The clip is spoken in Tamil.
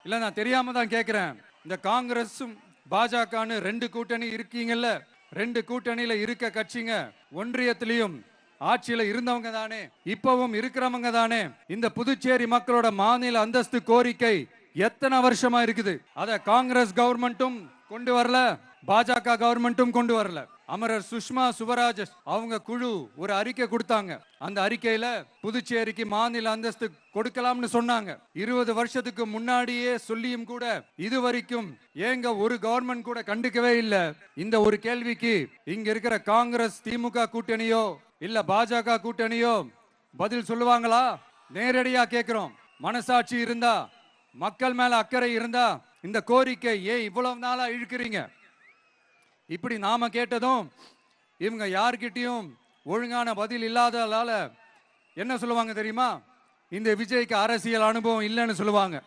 இல்ல நான் தெரியாம தான் கேக்குறேன். இந்த காங்கிரஸும் பாஜகன்னு 2 கூட்டணி இருக்கீங்கல்ல, 2 கூட்டணியில இருக்க கட்சிங்க ஒன்றியத்திலையும் ஆட்சியில இருந்தவங்க தானே, இப்பவும் இருக்கிறவங்க தானே. இந்த புதுச்சேரி மக்களோட மாநில அந்தஸ்து கோரிக்கை எத்தனை வருஷமா இருக்குது? அத காங்கிரஸ் கவர்மெண்ட்டும் கொண்டு வரல, பாஜக கவர்மெண்ட்டும் கொண்டு வரல. அமரர் சுஷ்மா சுவராஜ் அவங்க குழு ஒரு அறிக்கை கொடுத்தாங்க. அந்த அறிக்கையில புதுச்சேரிக்கு மாநில அந்தஸ்து கொடுக்கலாம்னு சொன்னாங்க. 20 வருஷத்துக்கு முன்னாடியே சொல்லியும் கூட இதுவரைக்கும் ஏங்க ஒரு கவர்மெண்ட் கூட கண்டுக்கவே இல்ல. இந்த ஒரு கேள்விக்கு இங்க இருக்கிற காங்கிரஸ் திமுக கூட்டணியோ இல்ல பாஜக கூட்டணியோ பதில் சொல்லுவாங்களா? நேரடியா கேட்கிறோம். மனசாட்சி இருந்தா, மக்கள் மேல அக்கறை இருந்தா இந்த கோரிக்கை ஏன் இவ்வளவு நாளா இழுக்கிறீங்க? இப்படி நாம கேட்டதும் இவங்க யார்கிட்டயும் ஒழுங்கான பதில் இல்லாததால என்ன சொல்லுவாங்க தெரியுமா? இந்த விஜய்க்கு அரசியல் அனுபவம் இல்லைன்னு சொல்லுவாங்க.